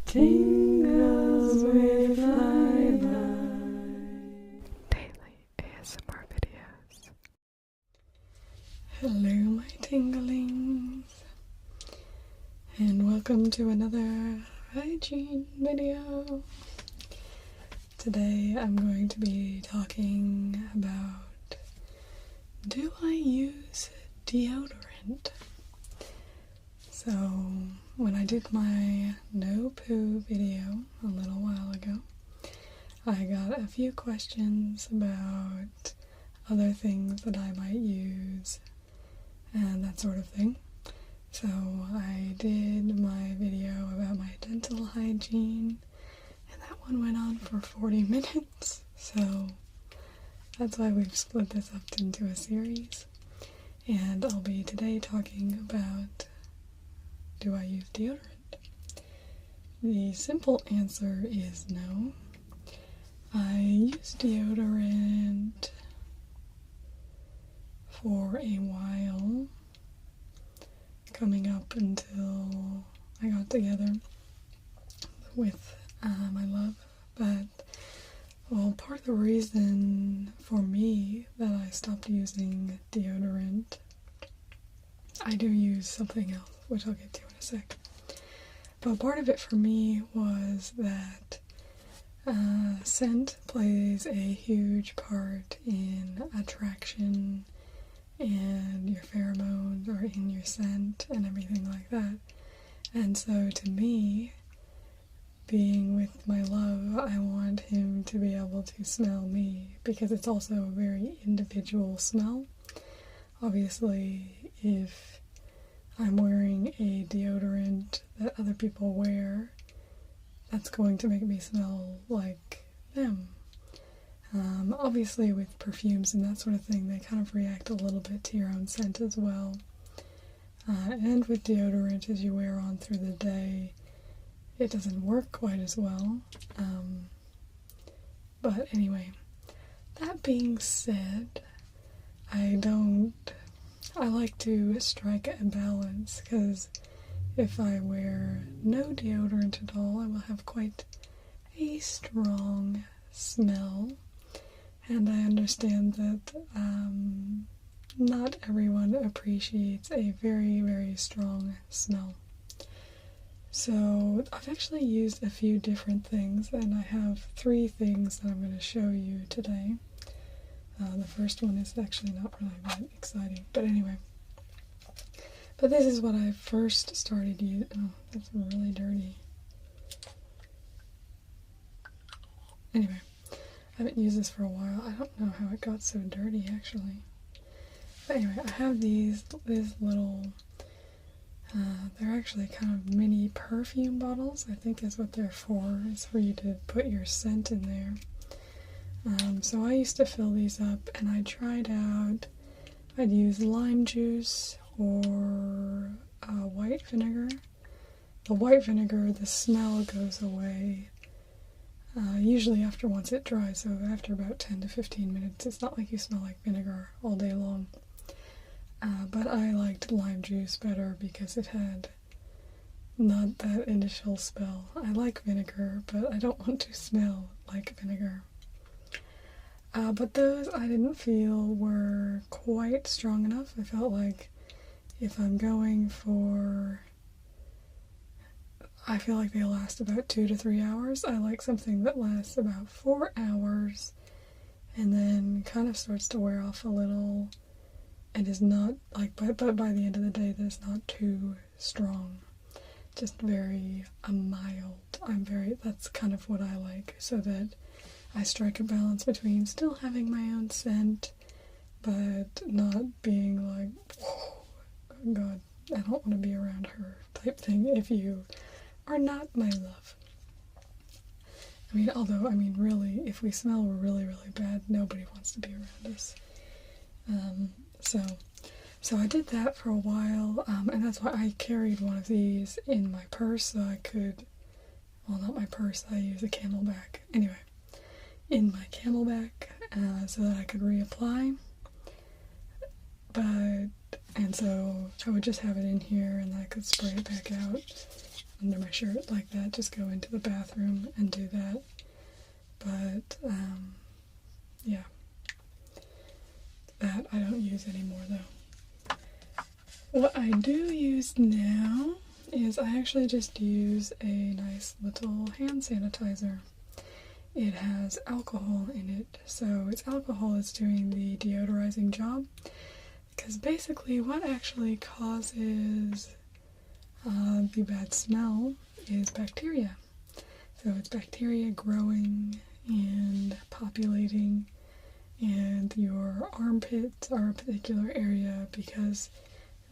Tingles with flyby. Daily ASMR videos. Hello my tinglings, and welcome to another hygiene video. Today I'm going to be talking about, do I use deodorant? So when I did my no poo video a little while ago, I got a few questions about other things that I might use and that sort of thing. So I did my video about my dental hygiene, and that one went on for 40 minutes. So that's why we've split this up into a series. And I'll be today talking about, do I use deodorant? The simple answer is no. I used deodorant for a while, coming up until I got together with my love. But, well, part of the reason for me that I stopped using deodorant, I do use something else, which I'll get to in a sec. But part of it for me was that scent plays a huge part in attraction and your pheromones or in your scent and everything like that. And so to me, being with my love, I want him to be able to smell me because it's also a very individual smell. Obviously, if I'm wearing a deodorant that other people wear, that's going to make me smell like them. Obviously with perfumes and that sort of thing, they kind of react a little bit to your own scent as well. And with deodorant, as you wear on through the day, it doesn't work quite as well. But anyway, that being said, I like to strike a balance, because if I wear no deodorant at all, I will have quite a strong smell. And I understand that not everyone appreciates a very, very strong smell. So I've actually used a few different things, and I have 3 things that I'm going to show you today. The first one is actually not really that exciting, but anyway. But this is what I first started using. Oh, that's really dirty. Anyway, I haven't used this for a while. I don't know how it got so dirty, actually. But anyway, I have these little, they're actually kind of mini perfume bottles, I think is what they're for. It's for you to put your scent in there. So I used to fill these up, and I tried out, I'd use lime juice or white vinegar. The white vinegar, the smell goes away, usually once it dries, so after about 10 to 15 minutes. It's not like you smell like vinegar all day long. But I liked lime juice better because it had not that initial smell. I like vinegar, but I don't want to smell like vinegar. But those I didn't feel were quite strong enough. I felt like if I'm going for, I feel like they last about 2 to 3 hours. I like something that lasts about 4 hours and then kind of starts to wear off a little and is not like, but by the end of the day, that's not too strong. Just very mild. That's kind of what I like, so that I strike a balance between still having my own scent, but not being like, oh God, I don't want to be around her type thing if you are not my love. Really, if we smell really, really bad, nobody wants to be around us. So I did that for a while, and that's why I carried one of these in my purse, so I could, well, not my purse, I use a Camelback. Anyway, in my Camelback, so that I could reapply. And so I would just have it in here, and I could spray it back out. under my shirt like that, just go into the bathroom and do that. But, yeah. That I don't use anymore, though. What I do use now is I actually just use a nice little hand sanitizer. It has alcohol in it, so its alcohol is doing the deodorizing job. Because basically what actually causes the bad smell is bacteria. So it's bacteria growing and populating, and your armpits are a particular area because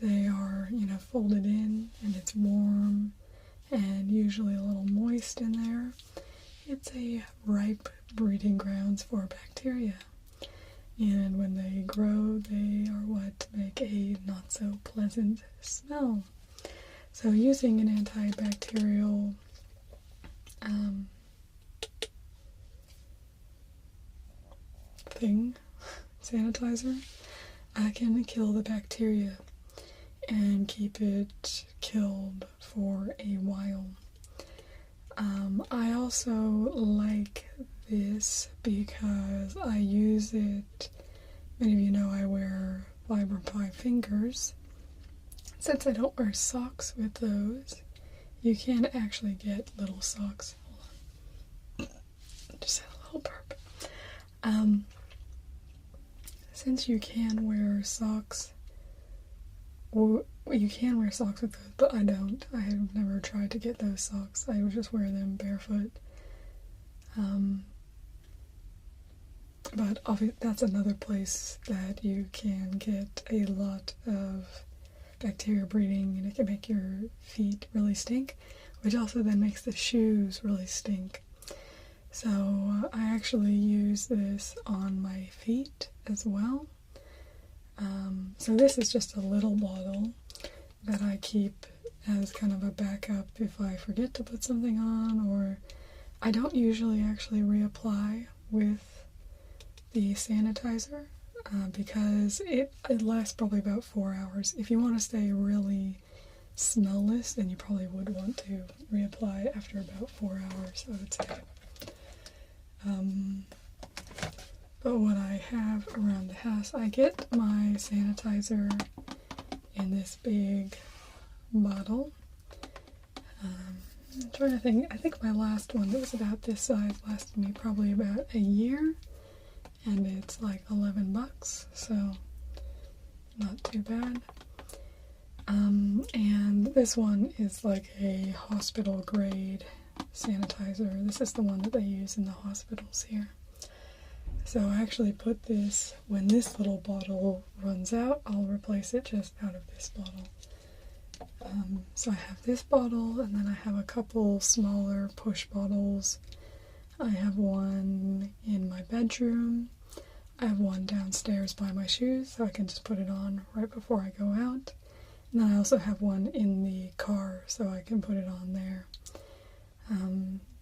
they are, folded in and it's warm and usually a little moist in there. It's a ripe breeding grounds for bacteria. And when they grow, they are what make a not so pleasant smell. So using an antibacterial sanitizer, I can kill the bacteria and keep it killed for a while. I also like this because I use it, many of you know I wear flyby fingers. Since I don't wear socks with those, you can actually get little socks. Hold on. Just had a little burp. Since you can wear socks, or you can wear socks with those, but I don't. I have never tried to get those socks. I would just wear them barefoot. But obviously that's another place that you can get a lot of bacteria breeding, and it can make your feet really stink, which also then makes the shoes really stink. So I actually use this on my feet as well. So this is just a little bottle that I keep as kind of a backup if I forget to put something on, or I don't usually actually reapply with the sanitizer because it lasts probably about 4 hours. If you want to stay really smellless, then you probably would want to reapply after about 4 hours, I would say. But what I have around the house, I get my sanitizer in this big bottle. I'm trying to think, I think my last one that was about this size lasted me probably about a year, and it's like $11, so not too bad. And this one is like a hospital grade sanitizer. This is the one that they use in the hospitals here. So I actually put this, when this little bottle runs out, I'll replace it just out of this bottle. So I have this bottle, and then I have a couple smaller push bottles. I have one in my bedroom. I have one downstairs by my shoes, so I can just put it on right before I go out. And then I also have one in the car, so I can put it on there.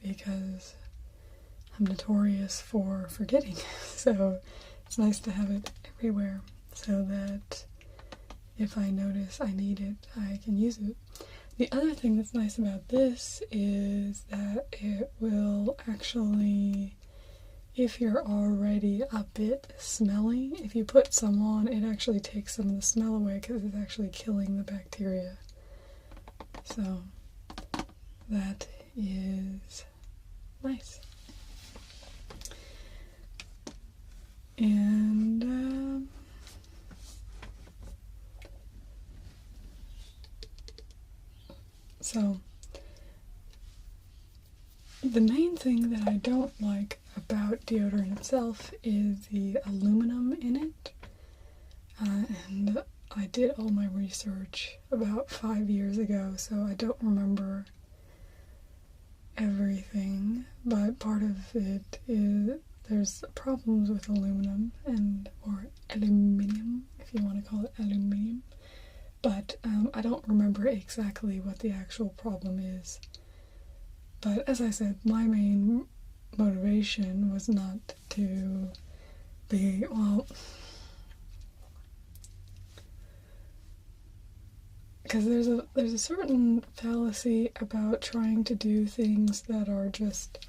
Because I'm notorious for forgetting, so it's nice to have it everywhere so that if I notice I need it, I can use it. The other thing that's nice about this is that it will actually, if you're already a bit smelly, if you put some on, it actually takes some of the smell away because it's actually killing the bacteria. So that is nice. And so the main thing that I don't like about deodorant itself is the aluminum in it. And I did all my research about 5 years ago, so I don't remember everything, but part of it is there's problems with aluminum, or aluminium, if you want to call it aluminium, but I don't remember exactly what the actual problem is. But as I said, my main motivation was not to be, well, because there's a certain fallacy about trying to do things that are just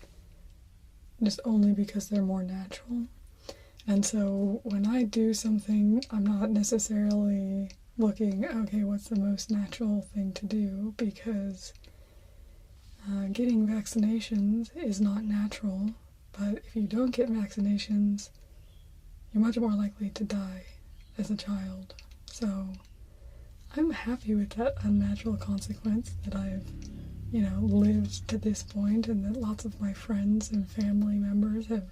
only because they're more natural. And so when I do something, I'm not necessarily looking, okay, what's the most natural thing to do, because getting vaccinations is not natural, but if you don't get vaccinations, you're much more likely to die as a child. So I'm happy with that unnatural consequence that I've, lived to this point, and that lots of my friends and family members have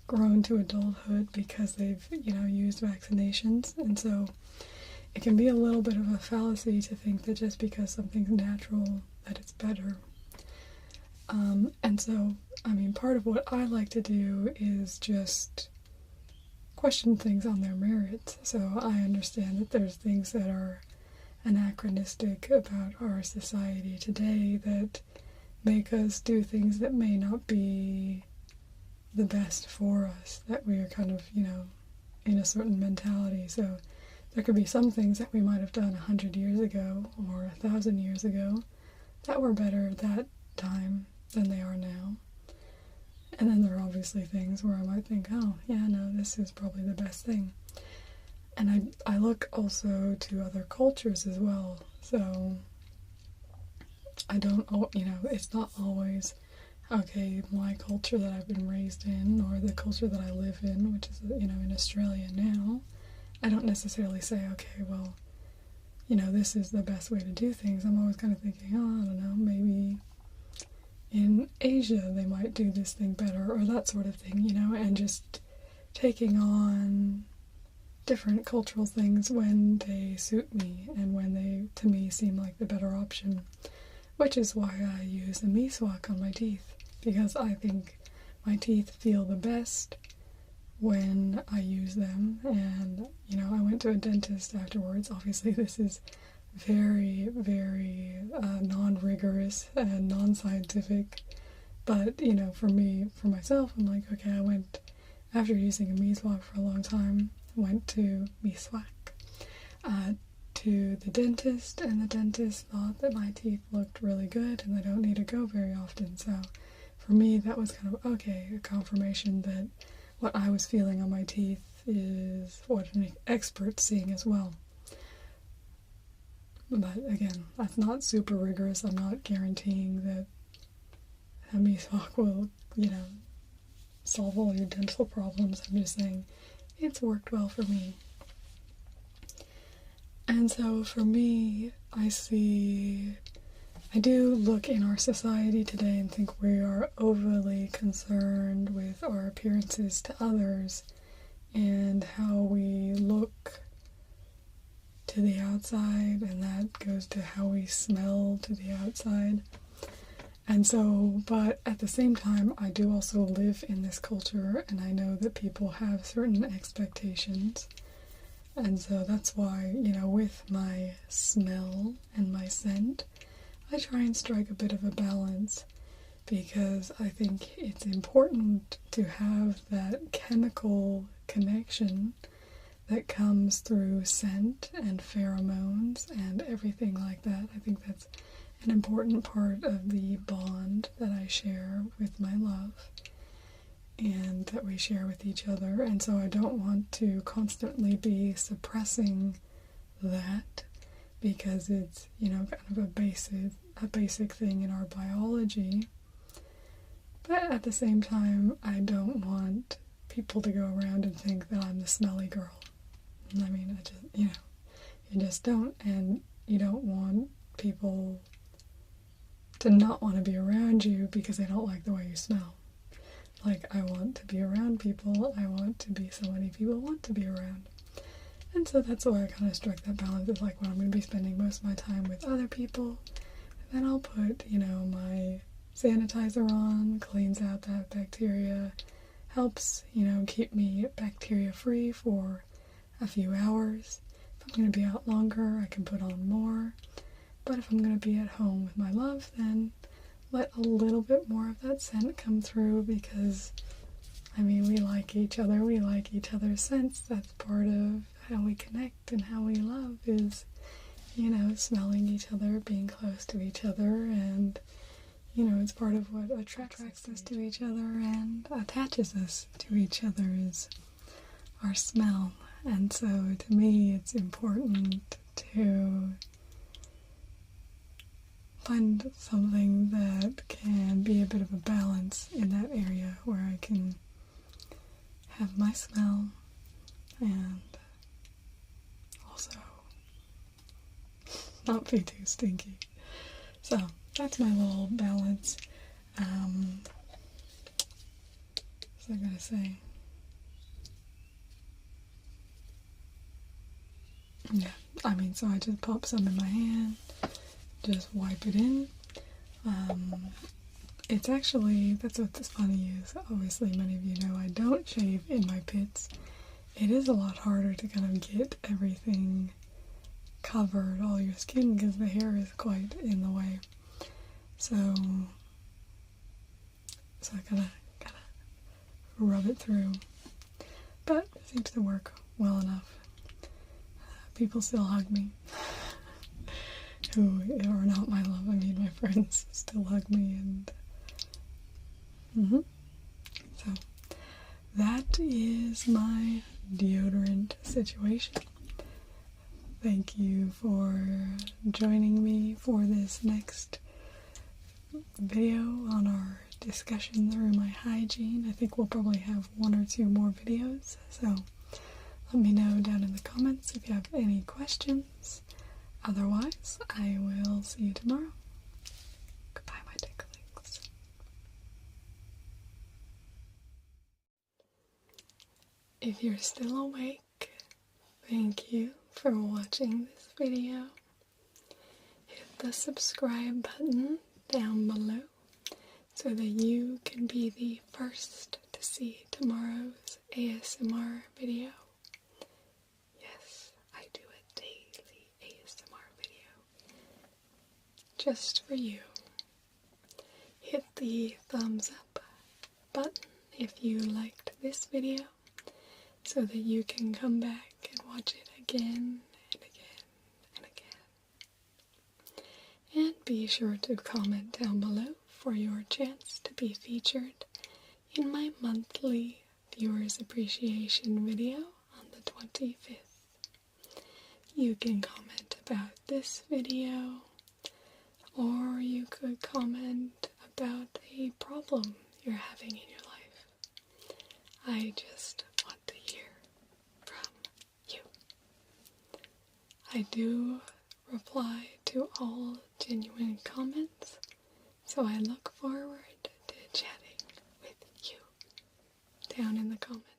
grown to adulthood because they've, used vaccinations. And so it can be a little bit of a fallacy to think that just because something's natural, that it's better. And so, part of what I like to do is just question things on their merits. So I understand that there's things that are anachronistic about our society today that make us do things that may not be the best for us, that we are kind of, in a certain mentality. So there could be some things that we might have done 100 years ago or 1,000 years ago that were better that time than they are now. And then there are obviously things where I might think, oh, yeah, no, this is probably the best thing. And I look also to other cultures as well. So I don't, it's not always, okay, my culture that I've been raised in or the culture that I live in, which is, in Australia now. I don't necessarily say, okay, well, this is the best way to do things. I'm always kind of thinking, oh, I don't know, maybe in Asia they might do this thing better, or that sort of thing, and just taking on different cultural things when they suit me and when they, to me, seem like the better option, which is why I use a miswak on my teeth, because I think my teeth feel the best when I use them. And, I went to a dentist afterwards. Obviously, this is very, very non-rigorous and non-scientific, but, for myself, I'm like, okay, I went, after using a miswak for a long time, went to to the dentist, and the dentist thought that my teeth looked really good and I don't need to go very often. So for me, that was kind of, okay, a confirmation that what I was feeling on my teeth is what an expert's seeing as well. But again, that's not super rigorous. I'm not guaranteeing that a miswak will, solve all your dental problems. I'm just saying it's worked well for me. And so for me, I do look in our society today and think we are overly concerned with our appearances to others and how we look to the outside, and that goes to how we smell to the outside. And so, but at the same time, I do also live in this culture, and I know that people have certain expectations. And so that's why, with my smell and my scent, I try and strike a bit of a balance, because I think it's important to have that chemical connection that comes through scent and pheromones and everything like that. I think that's an important part of the bond that I share with my love and that we share with each other. And so I don't want to constantly be suppressing that, because it's, kind of a basic thing in our biology. But at the same time, I don't want people to go around and think that I'm the smelly girl. I just, you just don't, and you don't want people to not want to be around you because they don't like the way you smell. Like, I want to be around people, I want to be somebody people want to be around. And so that's why I kind of strike that balance of, like, when I'm going to be spending most of my time with other people, then I'll put, my sanitizer on, cleans out that bacteria, helps, keep me bacteria free for a few hours. If I'm going to be out longer, I can put on more. But if I'm going to be at home with my love, then let a little bit more of that scent come through, because, we like each other, we like each other's scents. That's part of how we connect and how we love, is, you know, smelling each other, being close to each other, and, you know, it's part of what attracts us to each other and attaches us to each other is our smell. And so to me it's important to find something that can be a bit of a balance in that area where I can have my smell and also not be too stinky. So that's my little balance. What was I gonna say? Yeah, I mean, so I just pop some in my hand, just wipe it in. It's actually, that's what's funny is, obviously many of you know I don't shave in my pits. It is a lot harder to kind of get everything covered, all your skin, because the hair is quite in the way. So I gotta rub it through. But it seems to work well enough. People still hug me. Who are not my love, I mean my friends still hug me, and so that is my deodorant situation. Thank you for joining me for this next video on our discussion through my hygiene. I think we'll probably have 1 or 2 more videos, so let me know down in the comments if you have any questions. Otherwise, I will see you tomorrow. Goodbye, my tinklings. If you're still awake, thank you for watching this video. Hit the subscribe button down below so that you can be the first to see tomorrow's ASMR video. Yes, I do a daily ASMR video just for you. Hit the thumbs up button if you liked this video so that you can come back and watch it again and again and again. And be sure to comment down below for your chance to be featured in my monthly viewers appreciation video on the 25th. You can comment about this video, or you could comment about a problem you're having in your life. I just want to hear from you. I do reply to all genuine comments, so I look forward to chatting with you down in the comments.